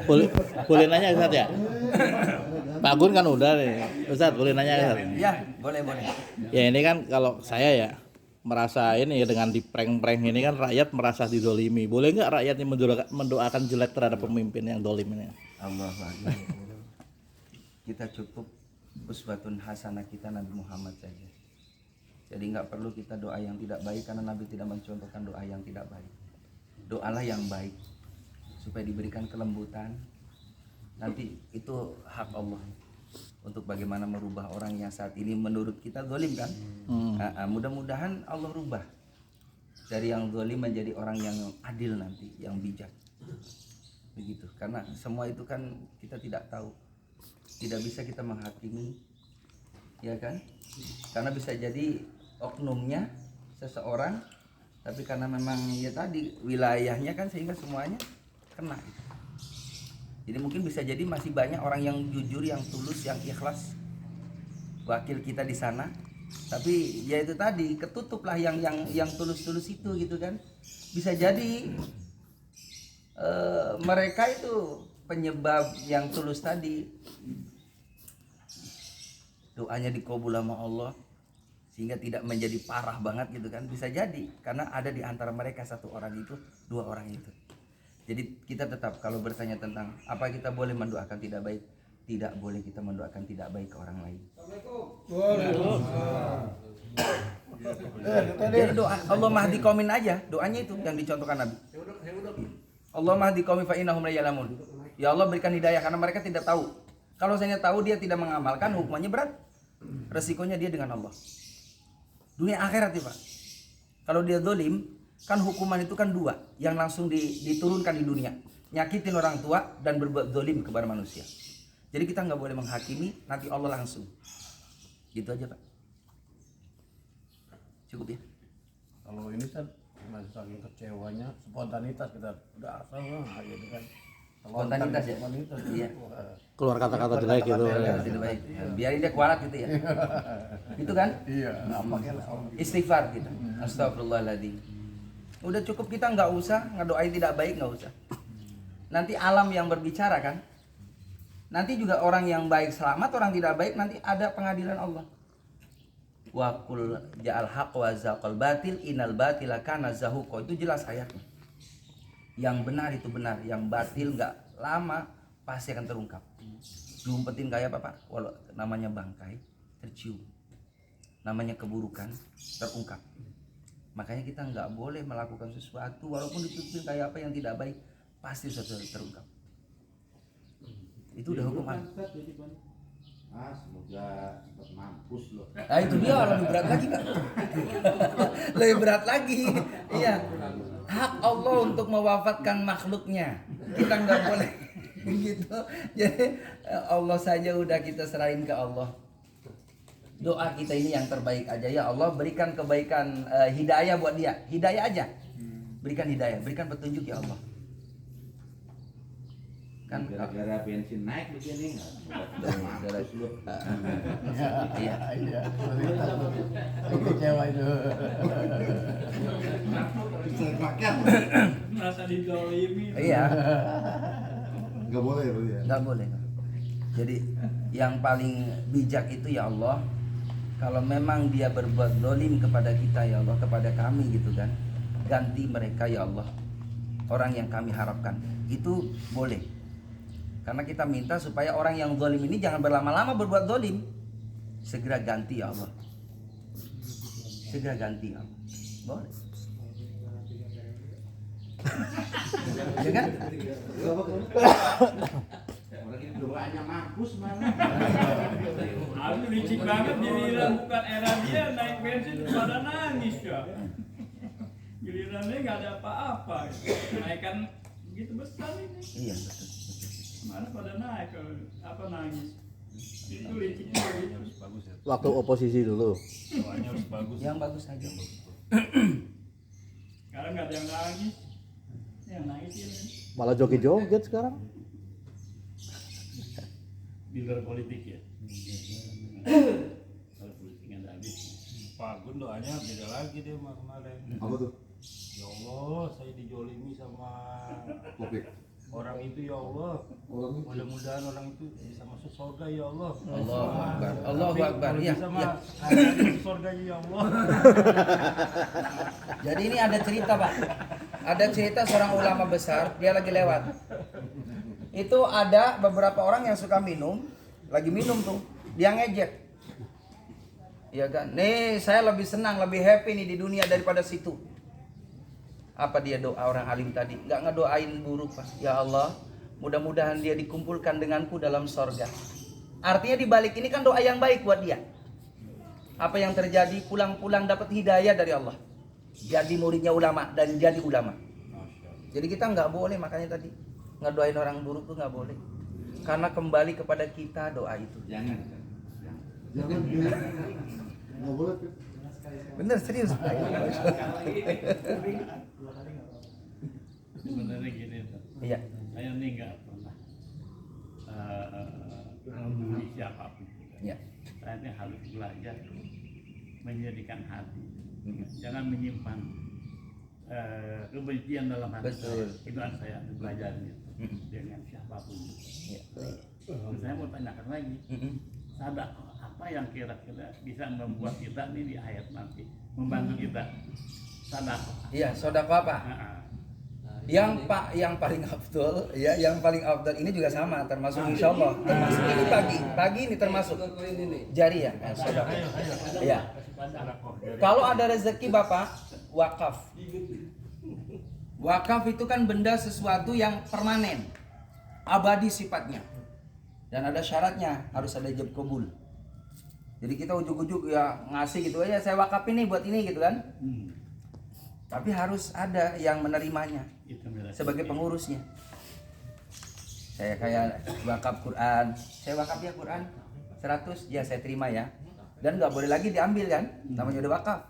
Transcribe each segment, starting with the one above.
boleh, boleh nanya Ustaz ya? Pak Gun kan udah nih. Ustaz, boleh nanya Ustaz? Ya, boleh. Ya ini kan kalau saya ya merasa ini ya dengan di prank-prank ini kan rakyat merasa didolimi. Boleh nggak rakyat ini mendoakan jelek terhadap pemimpin yang dolim ini? Allah Akbar. Kita cukup uswatun hasanah kita Nabi Muhammad saja. Jadi nggak perlu kita doa yang tidak baik karena Nabi tidak mencontohkan doa yang tidak baik. Doalah yang baik supaya diberikan kelembutan. Nanti itu hak Allah untuk bagaimana merubah orang yang saat ini menurut kita zalim kan. Mudah-mudahan Allah rubah dari yang zalim menjadi orang yang adil nanti, yang bijak. Begitu. Karena semua itu kan kita tidak tahu. Tidak bisa kita menghakimi, ya kan? Karena bisa jadi oknumnya seseorang, tapi karena memang ya tadi wilayahnya kan sehingga semuanya kena. Jadi mungkin bisa jadi masih banyak orang yang jujur, yang tulus, yang ikhlas wakil kita di sana. Tapi ya itu tadi ketutuplah yang tulus-tulus itu gitu kan. Bisa jadi mereka itu penyebab yang tulus tadi doanya dikabul sama Allah sehingga tidak menjadi parah banget gitu kan. Bisa jadi karena ada di antara mereka satu orang itu, dua orang itu. Jadi kita tetap kalau bertanya tentang apa kita boleh mendoakan tidak baik, tidak boleh kita mendoakan tidak baik ke orang lain. Jadi doa Allah mahdi qaumin aja, doanya itu yang dicontohkan Nabi. Allah mahdi qaumin fa innahum la ya'lamun. Ya Allah berikan hidayah karena mereka tidak tahu. Kalau saya tahu dia tidak mengamalkan, hukumannya berat. Resikonya dia dengan Allah. Dunia akhirat ya Pak. Kalau dia zalim, kan hukuman itu kan dua, yang langsung diturunkan di dunia, nyakitin orang tua dan berbuat zalim kepada manusia. Jadi kita nggak boleh menghakimi, nanti Allah langsung. Gitu aja Pak. Cukup ya. Kalau ini kan masih saking kecewanya, spontanitas kita udah asal gitu kan. Spontanitas ya. Iya. Keluar kata-kata jelek gitu. Tidak baik. Biarin dia kualat gitu ya. Itu kan? Iya. Istighfar kita. Astagfirullahaladzim. Udah cukup kita nggak usah ngedoain tidak baik, nggak usah. Nanti alam yang berbicara kan. Nanti juga orang yang baik selamat, orang tidak baik nanti ada pengadilan Allah. Wa qul ja'al haqq wa zaqal batil innal batila kana zahuqa. Itu jelas ayatnya. Yang benar itu benar, yang batil nggak lama pasti akan terungkap. Diumpetin kayak apa Pak? Walau namanya bangkai tercium, namanya keburukan terungkap. Makanya kita nggak boleh melakukan sesuatu walaupun ditutupin kayak apa yang tidak baik, pasti sesuatu terungkap. Itu udah hukum Allah. Semoga cepat mampus loh. Nah itu dia lebih berat lagi Kak. Lebih berat lagi. Iya. Hak Allah untuk mewafatkan makhluknya. Kita nggak boleh begitu. Jadi Allah saja udah kita serahin ke Allah. Doa kita ini yang terbaik aja ya Allah, berikan kebaikan, hidayah buat dia. Hidayah aja. Berikan hidayah, berikan petunjuk ya Allah. Kan Gara-gara bensin naik begini mampus loh. Iya. Kecewa itu. Merasa didolimi. Iya. Nggak boleh itu ya. Nggak boleh. Jadi yang paling bijak itu ya Allah, kalau memang dia berbuat dolim kepada kita ya Allah, kepada kami gitu kan, ganti mereka ya Allah, orang yang kami harapkan. Itu boleh. Karena kita minta supaya orang yang zalim ini jangan berlama-lama berbuat zalim. Segera ganti ya Allah. Segera ganti ya Allah. Boleh. Ya kan? Orang ini doanya mampus malah. Aku licik banget giliran bukan era dia naik bensin pada nangis ya. Gilirannya nggak ada apa-apa. Naikkan begitu besar ini. Iya betul. Mana pada naik apa nangis. Itu liciknya gitu. Bagus ya. Waktu oposisi dulu. Doanya harus bagus. Yang bagus aja. Sekarang nggak ada yang nangis. Yang nangis ini. Malah joget-joget sekarang. Dealer politik ya. Kalau politik nggak ada habis. Pak Gun doanya beda lagi dia sama kemarin. Apa tuh? Ya Allah, saya dijolimi sama Covid. orang itu ya Allah, mudah-mudahan orang itu bisa masuk surga ya Allah. Allahu Akbar. Allahu Tapi Akbar. kalau Ya, bisa ya. mah ada di surganya ya Allah. Jadi ini ada cerita Pak. Ada cerita seorang ulama besar, dia lagi lewat. Itu ada beberapa orang yang suka minum, lagi minum tuh, dia ngejek. Ya kan, nih saya lebih senang, lebih happy nih di dunia daripada situ. Apa dia doa orang alim tadi? Nggak ngedoain buruk Pak. Ya Allah, mudah-mudahan dia dikumpulkan denganku dalam sorga. Artinya di balik ini kan doa yang baik buat dia. Apa yang terjadi? Pulang-pulang dapat hidayah dari Allah. Jadi muridnya ulama dan jadi ulama. Jadi kita nggak boleh, makanya tadi ngedoain orang buruk tuh nggak boleh. Karena kembali kepada kita doa itu. Jangan. Nggak boleh. Bener serius. Sebenarnya gini tuh. Iya. Saya ini nggak pernah membuli siapapun. Iya. Saya ini harus belajar menjadikan hati. Jangan menyimpan kebencian dalam hati. Betul. Itu yang saya belajar dengan siapapun. Iya. Saya mau tanyakan lagi. Sadar apa yang kira-kira bisa membuat kita ini di ayat nanti membantu kita sadar. Iya, sodako apa? Yang paling afdol, ya, yang paling afdol ini juga sama, termasuk insya Allah, termasuk ini pagi ini termasuk jariah, sodako. Iya. Kalau ada rezeki Bapak, wakaf. Wakaf itu kan benda sesuatu yang permanen, abadi sifatnya, dan ada syaratnya, harus ada ijab kabul. Jadi kita ujuk-ujuk ya ngasih gitu aja, saya wakafin nih buat ini gitu kan. Tapi harus ada yang menerimanya sebagai pengurusnya. Saya kayak wakaf Quran, saya wakaf ya Quran 100, ya saya terima ya. Dan nggak boleh lagi diambil kan, namanya udah wakaf,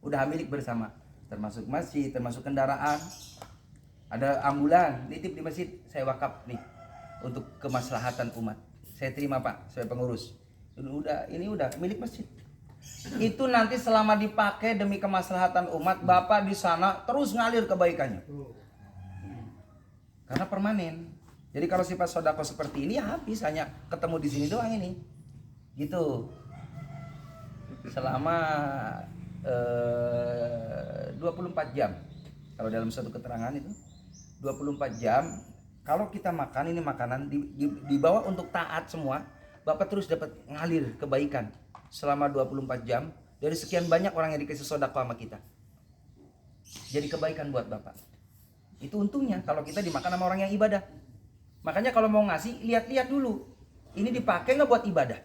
udah milik bersama. Termasuk masjid, termasuk kendaraan. Ada ambulan, nitip di masjid, saya wakaf nih untuk kemaslahatan umat. Saya terima Pak, saya pengurus. Ini udah milik masjid. Itu nanti selama dipakai demi kemaslahatan umat, Bapak di sana terus ngalir kebaikannya. Karena permanen. Jadi kalau sifat sodako seperti ini ya habis, hanya ketemu di sini doang ini. Gitu. Selama 24 jam. Kalau dalam satu keterangan itu 24 jam. Kalau kita makan ini makanan dibawa untuk taat semua, Bapak terus dapat ngalir kebaikan selama 24 jam dari sekian banyak orang yang dikasih sodako sama kita. Jadi kebaikan buat Bapak. Itu untungnya kalau kita dimakan sama orang yang ibadah. Makanya kalau mau ngasih, lihat-lihat dulu. Ini dipakai nggak buat ibadah?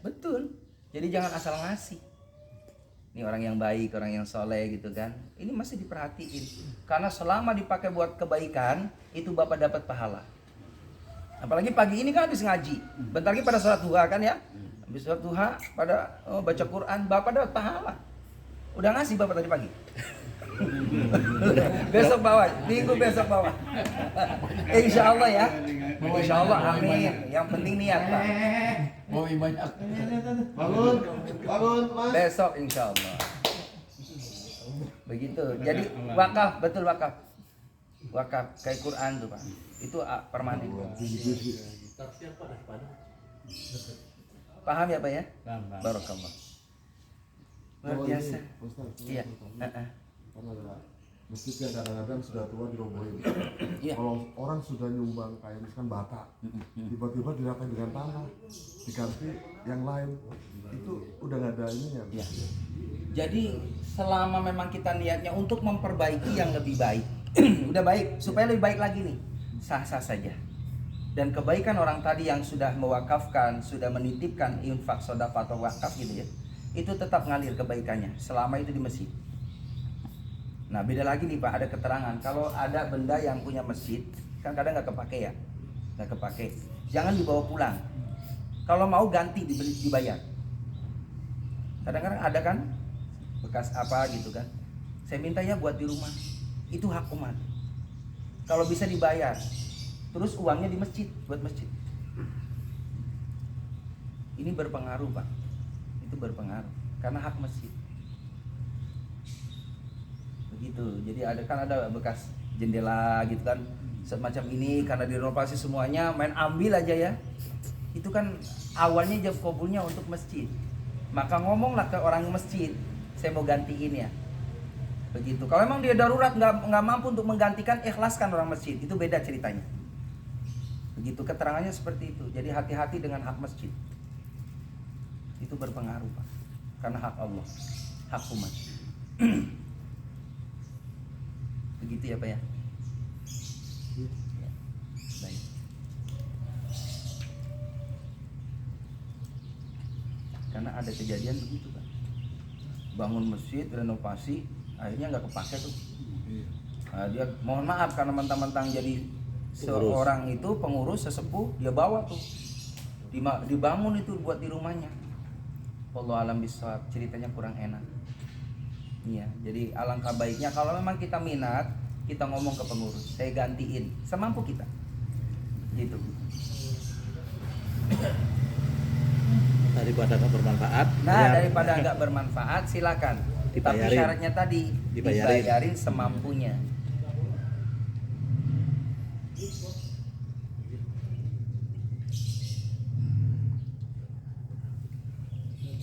Betul. Jadi jangan asal ngasih. Ini orang yang baik, orang yang soleh gitu kan. Ini masih diperhatiin. Karena selama dipakai buat kebaikan, itu Bapak dapat pahala. Apalagi pagi ini kan habis ngaji. Bentar lagi pada sholat duha kan ya. Habis sholat duha, pada baca Quran, Bapak dapat pahala. Udah ngasih Bapak tadi pagi. Besok bawa, minggu besok bawa. Insya Allah ya. Insya Allah, amin. Yang penting niat Pak. Mau banyak. Bangun, Mas. Besok insya Allah. Begitu. Jadi wakaf, betul wakaf. Wakaf kayak Quran tuh Pak. Itu permanen. Paham ya Pak ya? Barakallah. Luar biasa. Iya. Karena ada masjid yang kadang-kadang sudah tua dirobohin. Iya. Kalau orang sudah nyumbang kayak misalkan bata, tiba-tiba diratain dengan tanah, diganti yang lain, itu udah nggak ada ininya. Ya. Jadi selama memang kita niatnya untuk memperbaiki yang lebih baik, udah baik, supaya lebih baik lagi nih, sah-sah saja. Dan kebaikan orang tadi yang sudah mewakafkan, sudah menitipkan infak, sedekah atau wakaf gitu ya, itu tetap ngalir kebaikannya selama itu di masjid. Nah beda lagi nih Pak, ada keterangan kalau ada benda yang punya masjid, kan kadang nggak kepake ya, nggak kepake, jangan dibawa pulang. Kalau mau ganti dibayar. Kadang-kadang ada kan bekas apa gitu kan, saya minta ya buat di rumah, itu hak umat. Kalau bisa dibayar, terus uangnya di masjid, buat masjid. Ini berpengaruh Pak, itu berpengaruh karena hak masjid. Begitu. Jadi ada kan ada bekas jendela gitu kan, semacam ini karena direnovasi semuanya, main ambil aja ya. Itu kan awalnya ijab kabulnya untuk masjid. Maka ngomonglah ke orang masjid, saya mau gantiin ya. Begitu. Kalau memang dia darurat nggak mampu untuk menggantikan, ikhlaskan orang masjid. Itu beda ceritanya. Begitu, keterangannya seperti itu. Jadi hati-hati dengan hak masjid. Itu berpengaruh, Pak. Karena hak Allah, hak umat. Begitu ya, Pak ya. Ya. Baik. Karena ada kejadian begitu, Pak. Bangun masjid, renovasi, akhirnya nggak kepake tuh. Nah, dia mohon maaf karena mentang-mentang jadi seorang itu pengurus sesepuh, dia bawa tuh dibangun itu buat di rumahnya. Wallahu alam bisawab, ceritanya kurang enak. Iya, jadi alangkah baiknya kalau memang kita minat, kita ngomong ke pengurus, saya gantiin semampu kita. Gitu. Daripada nggak bermanfaat. Nah, ya, daripada nggak bermanfaat, silakan. Tapi Dibayarin. syaratnya tadi dibayarin semampunya.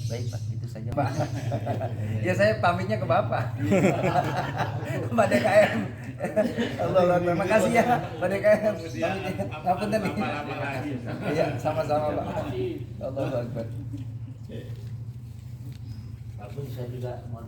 Baik Pak, itu saja Pak. Ya saya pamitnya ke Bapak. Pak DKM. Allah, terima kasih ya Pak DKM. Pamit tadi. Iya, sama-sama Pak. Allahu Akbar. Tapi saya juga mau